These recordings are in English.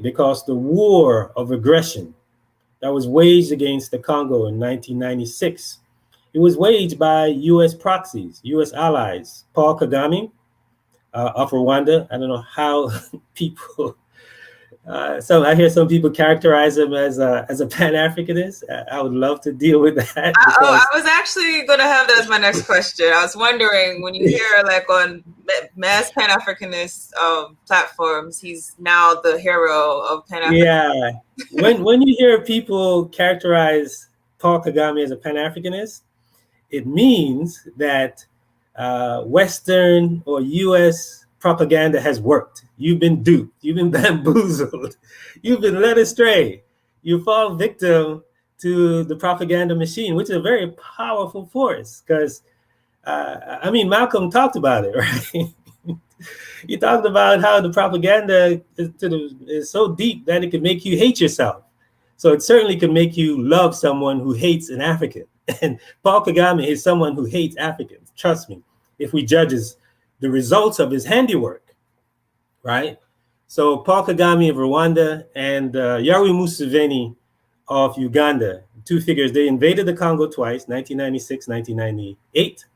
because the war of aggression that was waged against the Congo in 1996, it was waged by U.S. proxies, U.S. allies. Paul Kagame of Rwanda. I don't know how people. So I hear some people characterize him as a Pan-Africanist. I would love to deal with that. I was actually going to have that as my next question. I was wondering, when you hear like on mass Pan-Africanist platforms, he's now the hero of Pan-Africanism. Yeah, when you hear people characterize Paul Kagame as a Pan-Africanist, it means that Western or U.S. propaganda has worked. You've been duped. You've been bamboozled. You've been led astray. You fall victim to the propaganda machine, which is a very powerful force. Because, Malcolm talked about it, right? He talked about how the propaganda is so deep that it can make you hate yourself. So it certainly can make you love someone who hates an African. And Paul Kagame is someone who hates Africans. Trust me, if we judge the results of his handiwork, right? So Paul Kagame of Rwanda and Yoweri Museveni of Uganda, two figures, they invaded the Congo twice, 1996, 1998.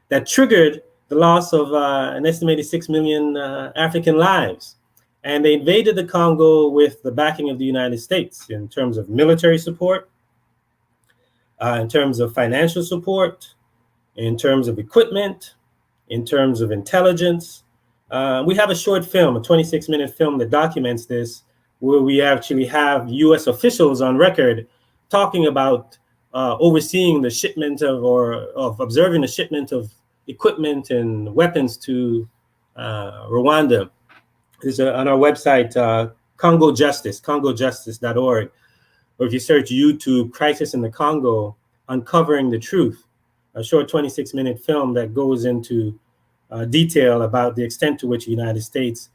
That triggered the loss of an estimated 6 million African lives. And they invaded the Congo with the backing of the United States in terms of military support, in terms of financial support, in terms of equipment, in terms of intelligence. We have a short film, a 26-minute film that documents this, where we actually have U.S. officials on record talking about overseeing the shipment of observing the shipment of equipment and weapons to Rwanda. It's on our website, Congo Justice, congojustice.org. Or if you search YouTube, Crisis in the Congo, Uncovering the Truth, a short 26-minute film that goes into detail about the extent to which the United States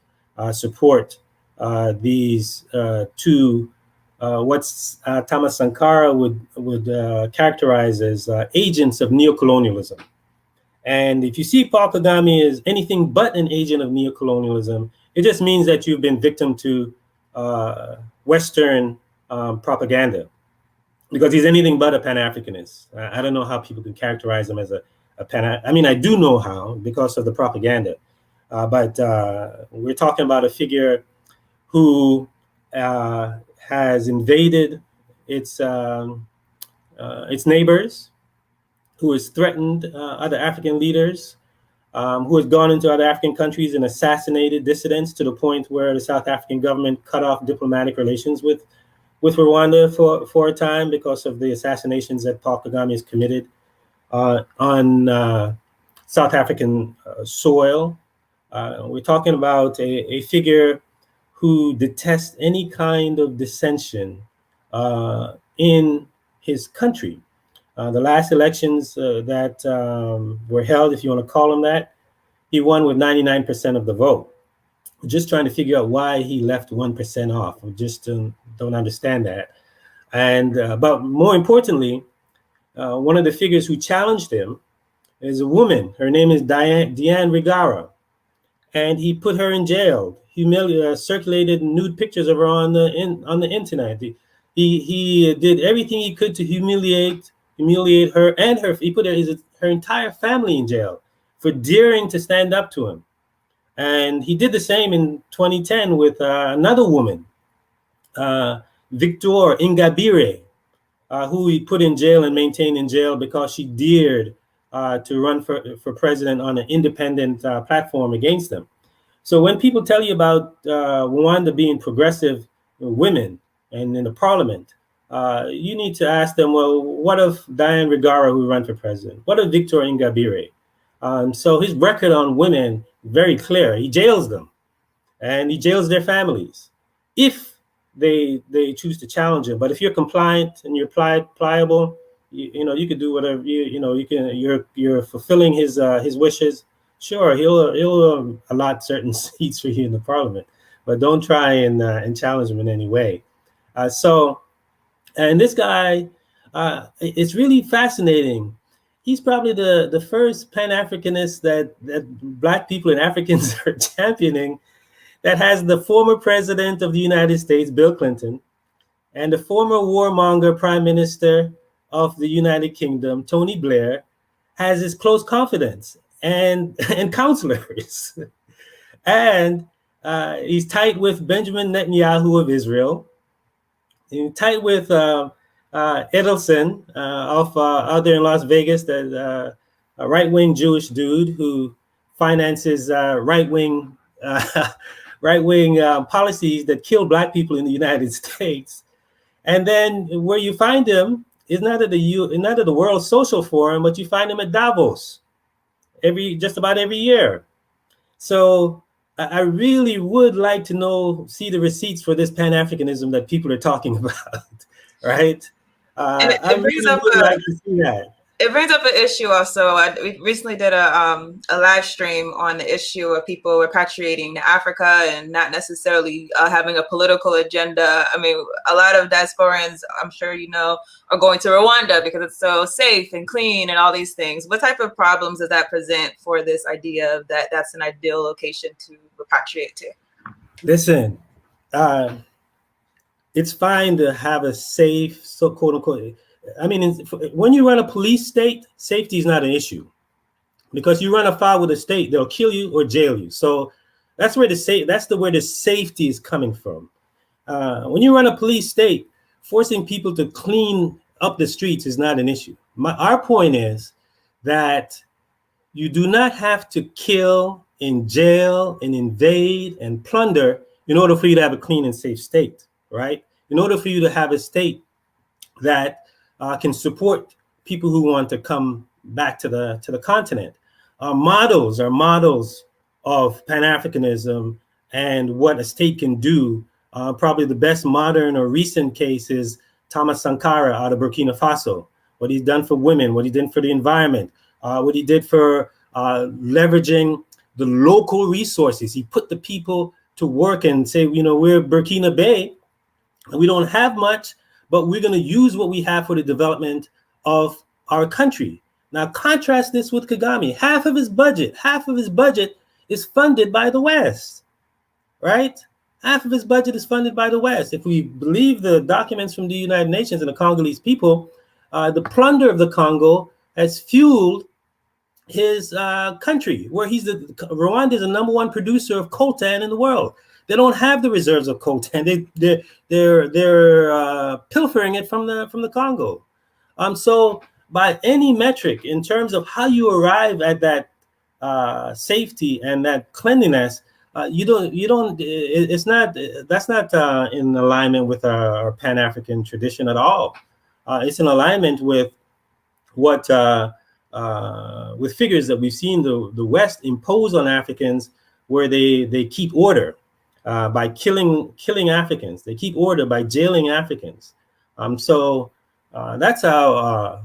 support these two, what Thomas Sankara would characterize as agents of neocolonialism. And if you see Paul Kagame as anything but an agent of neocolonialism, it just means that you've been victim to Western propaganda, because he's anything but a Pan-Africanist. I don't know how people can characterize him as a I do know how, because of the propaganda, but we're talking about a figure who has invaded its neighbors, who has threatened other African leaders, who has gone into other African countries and assassinated dissidents to the point where the South African government cut off diplomatic relations with Rwanda for a time because of the assassinations that Paul Kagame has committed on South African soil. We're talking about a figure who detests any kind of dissension in his country. The last elections that were held, if you want to call them that, he won with 99% of the vote. We're just trying to figure out why he left 1% off. We just don't understand that. And but more importantly, one of the figures who challenged him is a woman. Her name is Diane Rigara, and he put her in jail. Circulated nude pictures of her on the internet. He did everything he could to humiliate her and her. He put her entire family in jail for daring to stand up to him. And he did the same in 2010 with another woman, Victoire Ingabire, who he put in jail and maintained in jail because she dared to run for president on an independent platform against them. So when people tell you about Rwanda being progressive women and in the parliament, you need to ask them, well, what of Diane Rigara, who ran for president? What of Victor Ingabire? So his record on women, very clear. He jails them, and he jails their families if they choose to challenge him. But if you're compliant and you're pliable, you could do whatever. You're fulfilling his wishes. Sure, he'll allot certain seats for you in the parliament, but don't try and challenge him in any way. And this guy, it's really fascinating. He's probably the first Pan-Africanist that Black people and Africans are championing, that has the former president of the United States, Bill Clinton, and the former warmonger prime minister of the United Kingdom, Tony Blair, has his close confidants and counselors. And he's tight with Benjamin Netanyahu of Israel. He's tight with Edelson out there in Las Vegas, a right-wing Jewish dude who finances right-wing policies that kill Black people in the United States. And then where you find him is not at the World Social Forum, but you find him at Davos just about every year. So I really would like to see the receipts for this Pan-Africanism that people are talking about, right? I really would like to see that. It brings up an issue also. We recently did a live stream on the issue of people repatriating to Africa and not necessarily having a political agenda. I mean, a lot of diasporans, I'm sure you know, are going to Rwanda because it's so safe and clean and all these things. What type of problems does that present for this idea of that's an ideal location to repatriate to? Listen, it's fine to have a safe, so quote unquote. I mean, when you run a police state, safety is not an issue, because you run afoul with a state, they'll kill you or jail you. So that's where the safety is coming from. When you run a police state, forcing people to clean up the streets is not an issue. Our point is that you do not have to kill and jail and invade and plunder in order for you to have a clean and safe state, right? In order for you to have a state that can support people who want to come back to the continent. Our models are models of Pan-Africanism and what a state can do. Probably the best modern or recent case is Thomas Sankara out of Burkina Faso. What he's done for women, what he did for the environment, what he did for leveraging the local resources. He put the people to work and say, we're Burkina Bay, and we don't have much, but we're going to use what we have for the development of our country. Now, contrast this with Kagame. Half of his budget is funded by the West, right? Half of his budget is funded by the West. If we believe the documents from the United Nations and the Congolese people, the plunder of the Congo has fueled his country, where Rwanda is the #1 producer of coltan in the world. They don't have the reserves of coltan. They're pilfering it from the Congo. So by any metric, in terms of how you arrive at that safety and that cleanliness, that's not in alignment with our Pan-African tradition at all. It's in alignment with what with figures that we've seen the West impose on Africans, where they keep order. By killing Africans. They keep order by jailing Africans. So that's how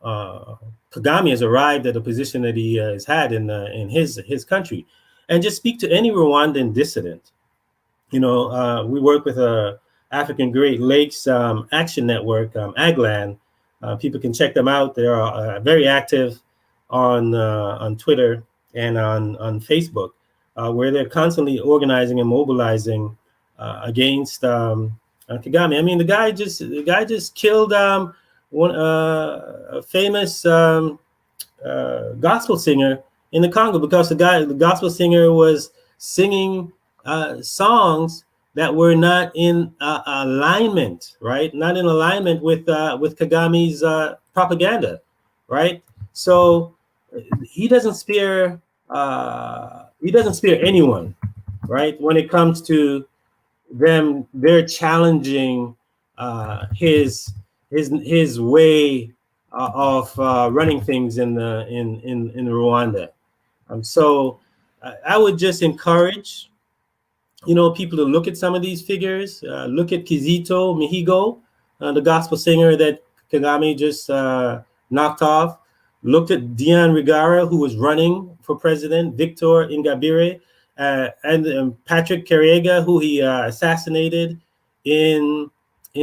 Kagame has arrived at the position that he has had in his country. And just speak to any Rwandan dissident. We work with African Great Lakes Action Network, AGLAN. People can check them out. They are very active on Twitter and on Facebook. Where they're constantly organizing and mobilizing against Kagame. I mean, the guy just killed a famous gospel singer in the Congo, because the gospel singer was singing songs that were not in alignment, right? Not in alignment with Kagame's propaganda, right? So he doesn't spare. He doesn't spare anyone, right? When it comes to they're challenging his way of running things in Rwanda. So I would just encourage, people to look at some of these figures. Look at Kizito Mihigo, the gospel singer that Kagame just knocked off. Looked at Diane Rwigara, who was running for president, Victor Ingabire, and Patrick Kariega, who he assassinated in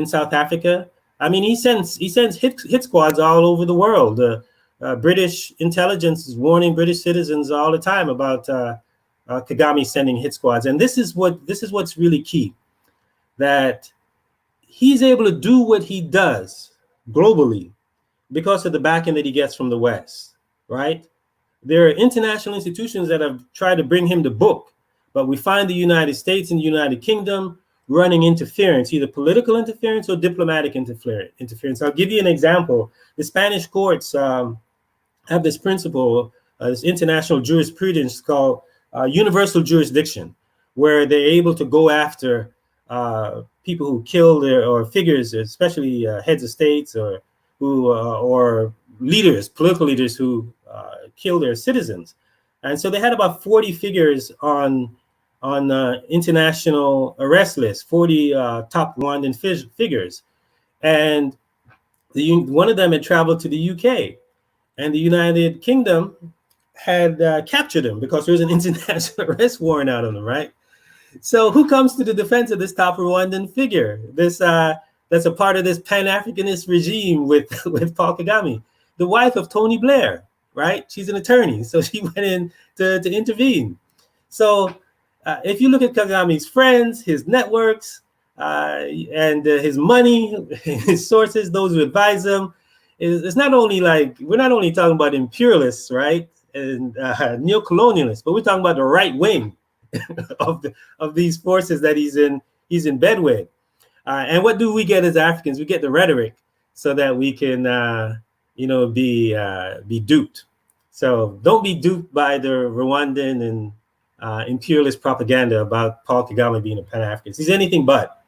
South Africa. I mean, he sends hit squads all over the world. British intelligence is warning British citizens all the time about Kagame sending hit squads. And this is what's really key, that he's able to do what he does globally because of the backing that he gets from the West, right? There are international institutions that have tried to bring him to book, but we find the United States and the United Kingdom running interference, either political interference or diplomatic interference. I'll give you an example. The Spanish courts have this principle, this international jurisprudence called universal jurisdiction, where they're able to go after people who kill or figures, especially heads of states or leaders, political leaders who kill their citizens. And so they had about 40 figures on international arrest list, 40 top Rwandan figures. And one of them had traveled to the UK, and the United Kingdom had captured him because there was an international arrest warrant out on him, right? So who comes to the defense of this top Rwandan figure? This that's a part of this Pan-Africanist regime with Paul Kagame, the wife of Tony Blair, right? She's an attorney, so she went in to intervene. So if you look at Kagame's friends, his networks, and his money, his sources, those who advise him, it's not only like, we're not only talking about imperialists, right, and neocolonialists, but we're talking about the right wing of these forces that he's in bed with. And what do we get as Africans? We get the rhetoric so that we can, be duped. So don't be duped by the Rwandan and imperialist propaganda about Paul Kagame being a Pan-Africanist. He's anything but.